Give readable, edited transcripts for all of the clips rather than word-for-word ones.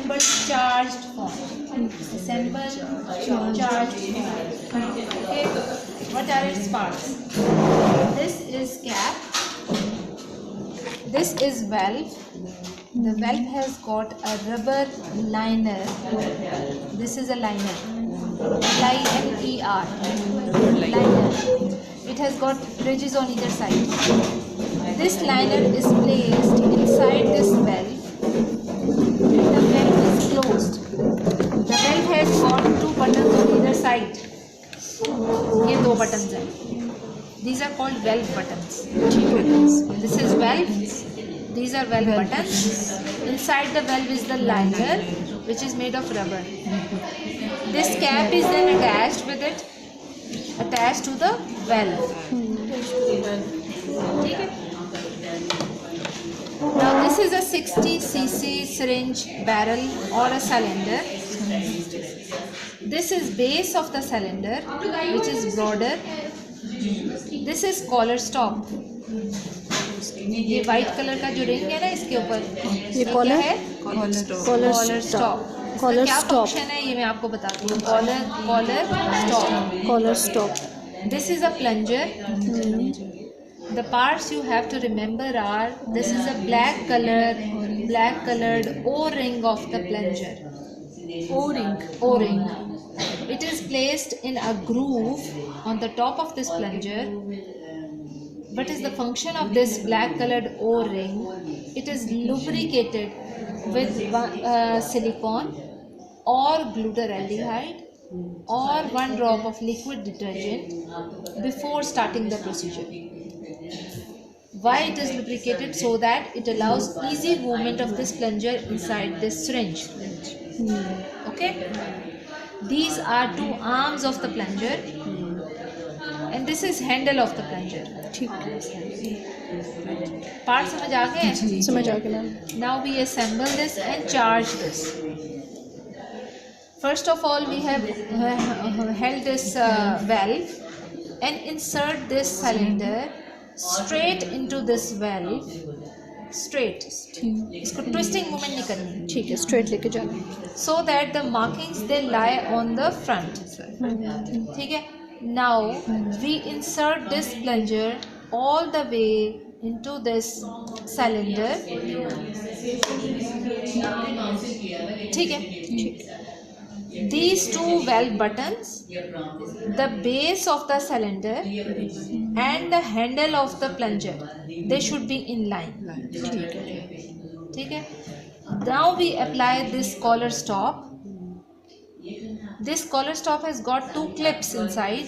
assembled charged form. Assembled charged form. Okay, what are its parts? This is cap. This is valve. The valve has got a rubber liner. This is a liner. Liner. Liner. It has got ridges on either side. This liner is placed inside this valve. The valve is closed. The valve has got two buttons on either side. ये दो buttons हैं. These are called valve buttons. This is valve. These are valve buttons. Inside the valve is the liner, which is made of rubber. This cap is then attached with it, attached to the valve. Okay. Now this is a 60 cc syringe barrel or a cylinder. This is base of the cylinder, which is broader. This is collar stop. ये white colour का जो ring है ना इसके ऊपर, ये collar है. Collar stop. क्या फंक्शन है ये मैं आपको बताती हूँ. Collar stop. This is a plunger. The parts you have to remember are, this is a black colored O-ring of the plunger. O-ring. It is placed in a groove on the top of this plunger. What is the function of this black colored O-ring? It is lubricated with silicone or glutaraldehyde or 1 drop of liquid detergent before starting the procedure. Why it is lubricated? So that it allows easy movement of this plunger inside this syringe. Okay. These are two arms of the plunger, and this is handle of the plunger. Part समझ आ गए? समझ आ गया. Now we assemble this and charge this. First of all, we have held this valve and insert this cylinder straight into this valve. Straight. इसको twisting movement नहीं करनी. ठीक है, straight लेके जाना. So that the markings they lie on the front. ठीक है. Now we insert this plunger all the way into this cylinder. ठीक है. These two valve buttons, the base of the cylinder and the handle of the plunger, they should be in line. ठीक है. Now we apply this collar stop. This collar stop has got two clips inside.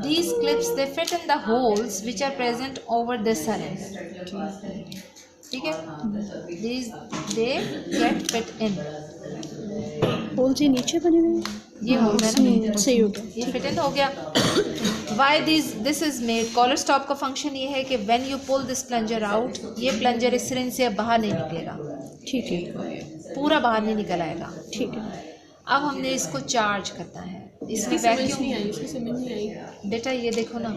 These clips they fit in the holes which are present over this cylinder. ठीक है. These they get fit in. Holes ये नीचे बने हुए हैं. ये whole है ना. सही हो गया. ये फिट इन हो गया. Why this is made? Collar stop का फंक्शन ये है कि when you pull this plunger out, ये प्लंजर इस सिरिंज से बाहर नहीं निकलेगा. ठीक है. पूरा बाहर नहीं निकल आएगा. ठीक है. अब हमने इसको चार्ज करना है. इसकी वैक्यूम नहीं आई. इसकी समझ नहीं आई. बेटा ये देखो ना,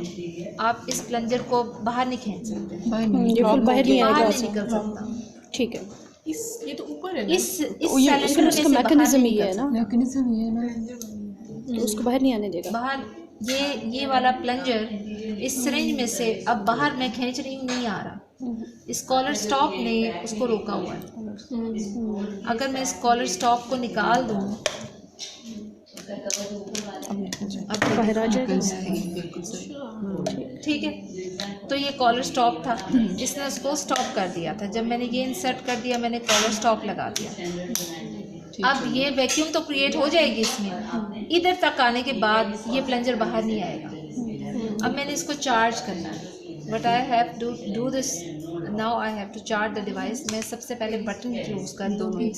आप इस प्लंजर को बाहर नहीं खींच सकते. बाहर नहीं निकल सकता. ठीक है. ये तो ऊपर है. इस सिलेंडर का मैकेनिज्म ही है ना. तो उसको बाहर नहीं आने देगा. बाहर ये वाला प्लंजर इस सिरिंज में से अब बाहर मैं खींच रही हूँ, नहीं आ रहा. इस कॉलर स्टॉप ने उसको रोका हुआ है. अगर मैं इस कॉलर स्टॉप को निकाल दूँ, अब बाहर आ जाएगा. ठीक है. तो ये कॉलर स्टॉप था, इसने उसको स्टॉप कर दिया था. जब मैंने ये इंसर्ट कर दिया, मैंने कॉलर स्टॉप लगा दिया. अब ये वैक्यूम तो क्रिएट हो जाएगी इसमें. इधर तक आने के बाद ये प्लंजर बाहर नहीं आएगा. अब मैंने इसको चार्ज करना है. But I have to do this now. I have to charge the device. मैं सबसे पहले बटन क्लोज कर दूँगी.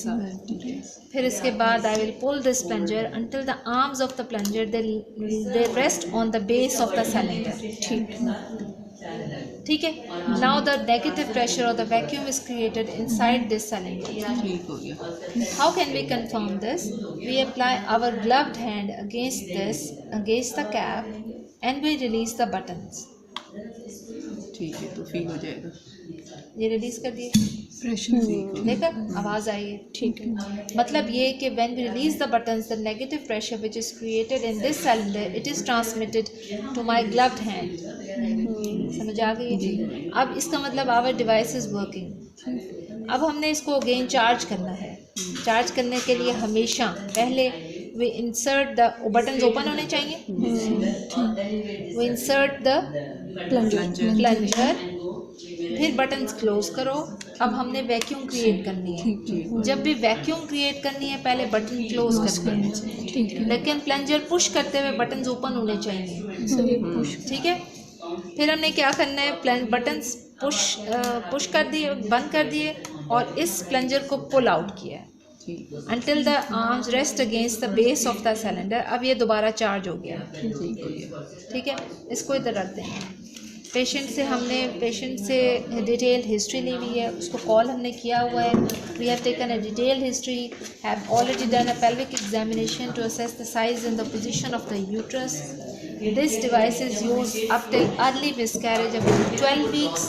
फिर इसके बाद I will pull this plunger until the arms of the plunger they rest on the base of the cylinder. ठीक है. नाउ द नेगेटिव प्रेशर और the vacuum is created inside this cylinder. How can we confirm this? We apply our gloved hand against the cap and we release the buttons. ठीक है. तो feel हो जाएगा. ये release कर दिए. देखा आवाज़ आई है, ठीक है। मतलब ये कि when we release the buttons the negative pressure which is created in this cylinder it is transmitted to my gloved hand. समझ आ गई? अब इसका मतलब आवर डिवाइस इज़ वर्किंग। अब हमने इसको अगेन चार्ज करना है। चार्ज करने के लिए हमेशा पहले we insert the buttons open होने चाहिए, वी इंसर्ट द प्लंजर, फिर बटन्स क्लोज करो। अब हमने वैक्यूम क्रिएट करनी है। जब भी वैक्यूम क्रिएट करनी है पहले बटन क्लोज करनी है, लेकिन प्लंजर पुश करते हुए बटन्स ओपन होने चाहिए, ठीक है। फिर हमने क्या करना है, बटन्स पुश कर दिए, बंद कर दिए और इस प्लंजर को पुल आउट किया until the arms rest against the base of the cylinder। अब ये दोबारा चार्ज हो गया, ठीक है। इसको इधर रखते हैं। पेशेंट से डिटेल हिस्ट्री ली हुई है, उसको कॉल हमने किया हुआ है। We have taken a detail history, have already done a pelvic examination to assess the size and the position of the uterus। This device is used up till early miscarriage up to 12 weeks,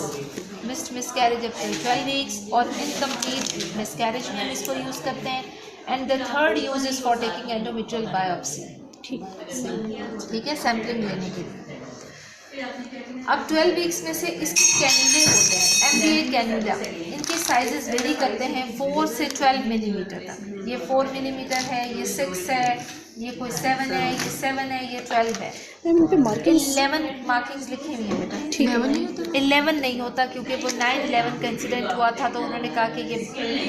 missed miscarriage up till 12 weeks और incomplete miscarriage में हम इसको use करते हैं। And the third use is for taking endometrial biopsy, ठीक है, sampling लेने के लिए। अब 12 वीक्स में से इसके कैन्यूले होते हैं, MDA कैन्यूला। इनके साइजेस वेरी करते हैं 4 से 12 मिलीमीटर तक। ये 4 मिलीमीटर है, ये 6 है, ये कोई 7 है, ये 7 है, ये 12 है। 11 मार्किंग्स लिखी हुई है बेटा। 11 नहीं होता क्योंकि वो 9/11 का इंसिडेंट हुआ था, तो उन्होंने कहा कि ये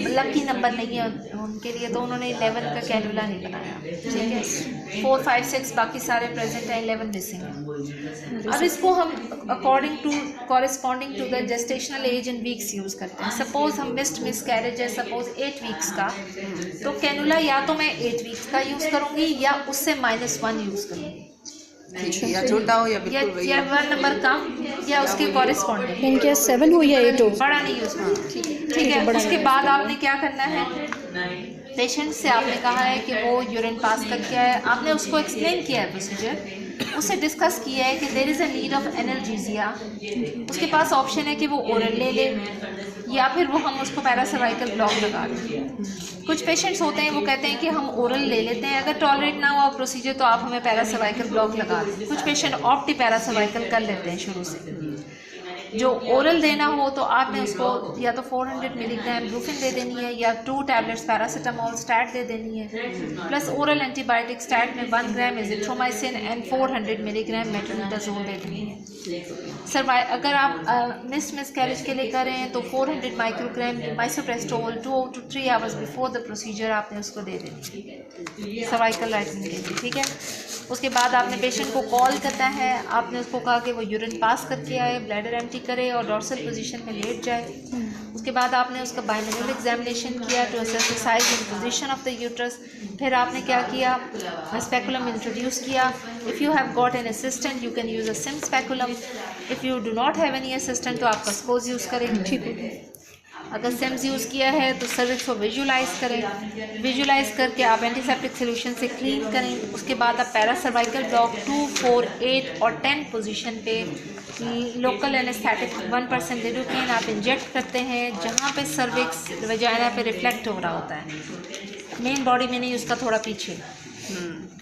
लकी नंबर नहीं है उनके लिए, तो उन्होंने 11 का कैनुला नहीं बनाया, ठीक है। 4, 5, 6 बाकी सारे प्रेजेंट हैं, 11 मिसिंग है। अब इसको हम according to corresponding to the gestational age in weeks use करते हैं। सपोज हम मिस कैरेज है सपोज 8 वीक्स का, तो कैनुला या तो मैं 8 वीक्स का यूज़ करूँगी या उससे -1 यूज़ करूँगी, या छोटा हो या बिल्कुल या 1 नंबर कम या उसके कॉरेस्पॉन्डिंग, इनके 7 हो या 8 हो, बड़ा नहीं यूज़ करना, ठीक है। उसके बाद आपने क्या करना है, पेशेंट से आपने कहा है कि वो यूरिन पास कर किया है, आपने उसको एक्सप्लेन किया है प्रोसीजर, उससे डिस्कस किया है कि there is a need of analgesia. उसके पास ऑप्शन है कि वो ओरल ले ले या फिर वो हम उसको पैरासर्वाइकल ब्लॉक लगा दें। कुछ पेशेंट्स होते हैं वो कहते हैं कि हम ओरल ले लेते हैं, अगर टॉलरेट ना हुआ प्रोसीजर तो आप हमें पैरासर्वाइकल ब्लॉक लगा दें। कुछ पेशेंट ऑप्टी पैरासर्वाइकल कर लेते हैं शुरू से। जो ओरल देना हो तो आपने उसको या तो 400 मिलीग्राम ब्रूफिन दे देनी है या 2 टैबलेट्स पैरासीटामोल स्टैट दे देनी है, प्लस ओरल एंटीबायोटिक स्टैट में 1 ग्राम एजिथ्रोमाइसिन एंड 400 मिलीग्राम मेट्रोनिडाजोल दे देनी है। अगर आप मिसकैरेज के लिए कर रहे हैं तो 400 microgram misoprostol 2 to 3 hours before the procedure आपने उसको दे देनी है सर्वाइकल लाइटनिंग के लिए, ठीक है। उसके बाद आपने पेशेंट को कॉल करना है, आपने उसको कहा कि वो यूरिन पास करके आए, ब्लैडर एम्प्टी करे और डॉर्सल पोजीशन में लेट जाए। उसके बाद आपने उसका बायमैनुअल एग्जामिनेशन किया to assess the size and position of the uterus. फिर आपने क्या किया, स्पेकुलम इंट्रोड्यूस किया। If you have got an assistant you can use a Sims speculum. If you do not have any assistant तो आप कस्कोज use करें, ठीक है। अगर सिम्स यूज़ किया है तो सर्विक्स को विजुलाइज करें, विजुलाइज करके आप एंटीसेप्टिक सोल्यूशन से क्लीन करें। उसके बाद आप पैरासर्वाइकल ब्लॉक 2, 4, 8 और 10 पोजीशन पे लोकल एनेस्थेटिक 1% लिडोकेन आप इंजेक्ट करते हैं जहाँ पे सर्विक्स वजाइना पे रिफ्लेक्ट हो रहा होता है, मेन बॉडी में नहीं, उसका थोड़ा पीछे।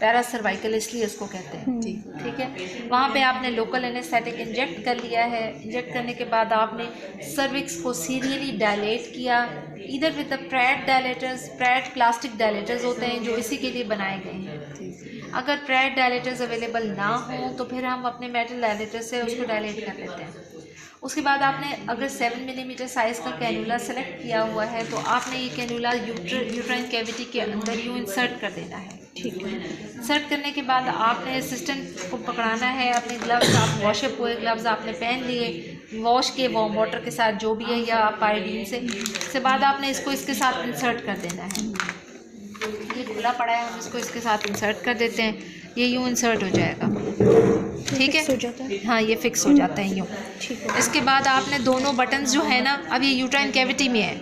पैरासर्वाइकल इसलिए उसको कहते हैं, ठीक है। वहाँ पे आपने लोकल एनेस्थेटिक इंजेक्ट कर लिया है। इंजेक्ट करने के बाद आपने सर्विक्स को सीरियली डायलेट किया, इधर with the Pratt dilators. Pratt plastic dilators होते हैं जो इसी के लिए बनाए गए हैं। अगर प्रैट डायलेटर्स अवेलेबल ना हो तो फिर हम अपने मेटल डायलेटर से उसको डायलेट कर लेते हैं। उसके बाद आपने अगर 7 मिलीमीटर साइज़ का कैनुला सेलेक्ट किया हुआ है तो आपने ये कैनुला यूट्राइन कैविटी के अंदर यूँ इंसर्ट कर देना है, ठीक है। इंसर्ट करने के बाद आपने असिस्टेंट को पकड़ाना है, अपने ग्लव्स आप वॉशअप हुए ग्लव्स आपने पहन लिए, वॉश के वार्म वाटर के साथ जो भी है या आप आयोडीन से। उसके बाद आपने इसको इसके साथ इंसर्ट कर देना है। ये खुला पड़ा है, हम इसको इसके साथ इंसर्ट कर देते हैं, ये यूँ इंसर्ट हो जाएगा, ठीक है। हाँ, ये फिक्स हो जाता है यूँ। इसके बाद आपने दोनों बटन्स जो है ना, अब ये यूट्राइन कैविटी में है,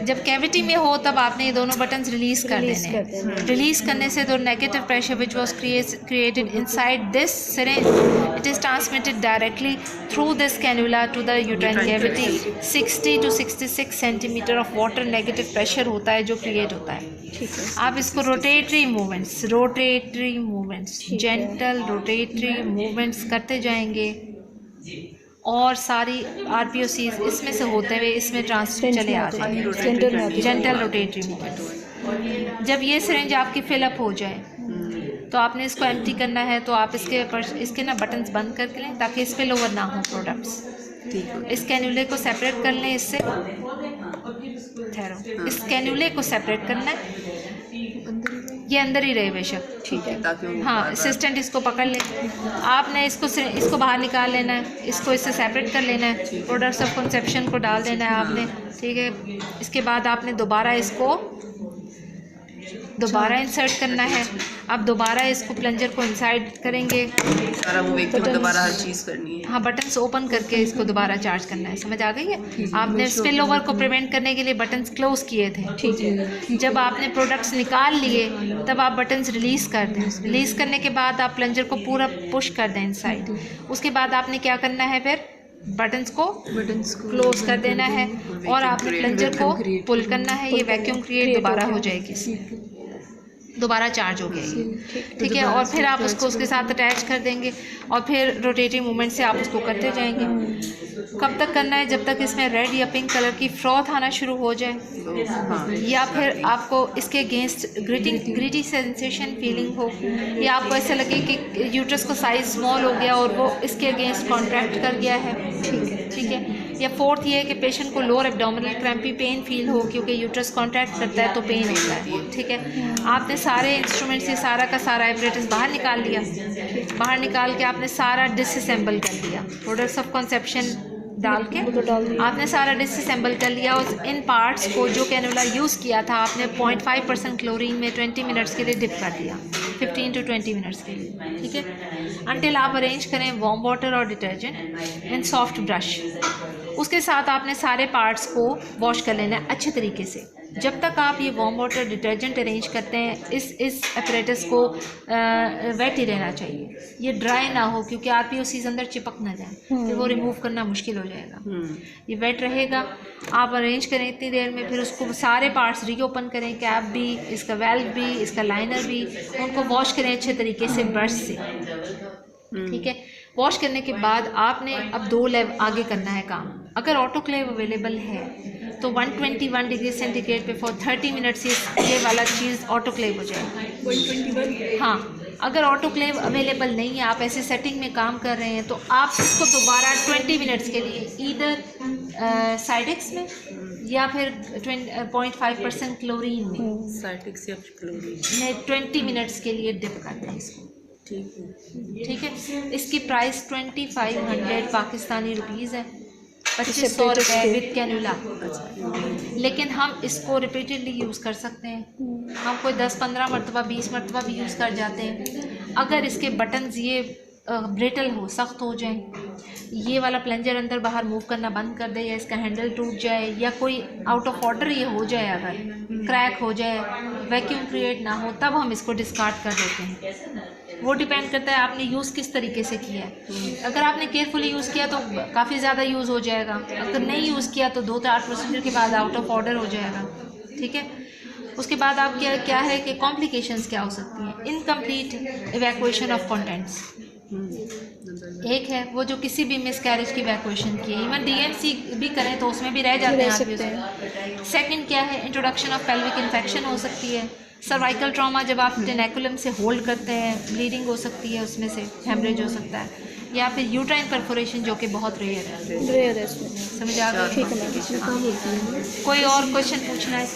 जब कैविटी में हो तब आपने ये दोनों बटन्स रिलीज कर देने हैं। रिलीज करने से the negative pressure which was created inside this syringe it is transmitted directly through this cannula to the uterine cavity. 60 to 66 centimetre of water negative pressure होता है जो क्रिएट होता है। आप इसको rotatory movements gentle rotatory movements करते जाएंगे और सारी RPOCs इसमें से होते हुए इसमें चले आ जाएंगे, जेंटल रोटेटरी मूवमेंट्स। जब ये सिरिंज आपकी फिलअप हो जाए तो आपने इसको एम्प्टी करना है, तो आप इसके ना बटन्स बंद करके लें ताकि स्पिल ओवर ना हो प्रोडक्ट्स। इस कैन्यूले को सेपरेट कर लें, इससे ठहरो, इस कैन्यूले को सेपरेट करना है, ये अंदर ही रहे बेशक, ठीक है, ताकि हाँ असिस्टेंट इसको पकड़ ले। आपने इसको बाहर निकाल लेना है, इसको इससे सेपरेट कर लेना है, प्रोडक्ट्स ऑफ कंसेप्शन को डाल देना है आपने, ठीक है। इसके बाद आपने दोबारा इसको इंसर्ट करना है। अब दोबारा इसको प्लंजर को इनसाइड करेंगे, सारा मूव एक दोबारा हर चीज़ करनी है। हाँ, बटन्स ओपन करके इसको दोबारा चार्ज करना है। समझ आ गई है? आपने स्पिल ओवर को प्रिवेंट करने के लिए बटन्स क्लोज किए थे, ठीक है। जब आपने प्रोडक्ट्स निकाल लिए तब आप बटन्स रिलीज कर दें। रिलीज करने के बाद आप प्लंजर को पूरा पुश कर दें इनसाइड। उसके बाद आपने क्या करना है, फिर बटन्स को क्लोज कर देना है और आपने प्लंजर को पुल करना है। ये वैक्यूम क्रिएट दोबारा हो जाएगी, दोबारा चार्ज हो गया, ठीक है। और फिर आप उसको उसके साथ अटैच कर देंगे और फिर रोटेटरी मूवमेंट से आप उसको करते जाएंगे। कब तक करना है? जब तक इसमें रेड या पिंक कलर की फ्रॉथ आना शुरू हो जाए, या फिर आपको इसके अगेंस्ट ग्रिटी सेंसेशन फीलिंग हो, या आपको ऐसा लगे कि यूट्रस का साइज स्मॉल हो गया और वो इसके अगेंस्ट कॉन्ट्रैक्ट कर गया है, ठीक है। या फोर्थ ये है कि पेशेंट को lower abdominal crampy pain feel हो, क्योंकि यूट्रस कॉन्ट्रैक्ट करता है तो पेन होता है, ठीक है। आपने सारे इंस्ट्रूमेंट्स से सारा का सारा एपरेटस बाहर निकाल लिया। बाहर निकाल के आपने सारा डिसअसेंबल कर लिया, प्रोडक्ट्स ऑफ कंसेप्शन डाल के आपने सारा डिसअसेंबल कर लिया। और इन पार्ट्स को जो कैनुला यूज़ किया था आपने 0.5% क्लोरीन में 20 मिनट्स के लिए डिप कर दिया, 15 to 20 मिनट्स के लिए, ठीक है। अनटिल आप अरेंज करें वार्म वाटर और डिटर्जेंट इन सॉफ्ट ब्रश। उसके साथ आपने सारे पार्ट्स को वॉश कर लेना है अच्छे तरीके से। जब तक आप ये वार्म वाटर डिटर्जेंट अरेंज करते हैं, इस अपरेटस को वेट ही रहना चाहिए, ये ड्राई ना हो, क्योंकि RPOCs अंदर चिपक ना जाए, फिर वो रिमूव करना मुश्किल हो जाएगा। ये वेट रहेगा, आप अरेंज करें इतनी देर में, फिर उसको सारे पार्ट्स रीओपन करें, कैप भी, इसका वेल्व भी, इसका लाइनर भी, उनको वॉश करें अच्छे तरीके से ब्रश से, ठीक है। वॉश करने के बाद आपने अब 2 लेवल आगे करना है काम। अगर ऑटोक्लेव अवेलेबल है तो 121 डिग्री सेंटीग्रेड पे फॉर 30 मिनट्स ये वाला चीज़ ऑटोक्लेव हो जाएगी। 121? हाँ, अगर ऑटोक्लेव अवेलेबल नहीं है, आप ऐसे सेटिंग में काम कर रहे हैं, तो आप इसको दोबारा 20 मिनट्स के लिए ईदर साइडेक्स में या फिर 0.5% क्लोरीन में, साइडेक्स या क्लोरीन में 20 मिनट्स के लिए डिप कर दें इसको, ठीक है। इसकी प्राइस 2500 पाकिस्तानी रुपीज़ है, 2500 रुपये विद कैनुला। लेकिन हम इसको रिपीटेडली यूज़ कर सकते हैं, हम कोई 10-15 मरतबा 20 मरतबा भी यूज़ कर जाते हैं। अगर इसके बटन्स ये ब्रिटल हो, सख्त हो जाए, ये वाला प्लंजर अंदर बाहर मूव करना बंद कर दे, या इसका हैंडल टूट जाए, या कोई आउट ऑफ ऑर्डर ये हो जाए, अगर क्रैक हो जाए, वैक्यूम क्रिएट ना हो, तब हम इसको डिस्कार्ड कर देते हैं। वो डिपेंड करता है आपने यूज़ किस तरीके से किया है। अगर आपने केयरफुली यूज़ किया तो काफ़ी ज़्यादा यूज़ हो जाएगा, अगर नहीं यूज़ किया तो 2-4 प्रोसीजर के बाद आउट ऑफ ऑर्डर हो जाएगा, ठीक है। उसके बाद आप क्या है कि कॉम्प्लिकेशंस क्या हो सकती हैं। इनकम्प्लीट इवैक्यूएशन ऑफ कंटेंट्स एक है, वो जो किसी भी मिसकैरेज की इवैक्यूएशन की है, इवन DNC भी करें तो उसमें भी रह जाते हैं। सेकंड क्या है, इंट्रोडक्शन ऑफ पेल्विक इन्फेक्शन हो सकती है। सर्वाइकल ट्रॉमा, जब आप टेनेकुलम से होल्ड करते हैं, ब्लीडिंग हो सकती है, उसमें से हेमरेज हो सकता है, या फिर यूट्राइन परफोरेशन जो कि बहुत रेयर है। समझ आ गया? कोई और क्वेश्चन पूछना है?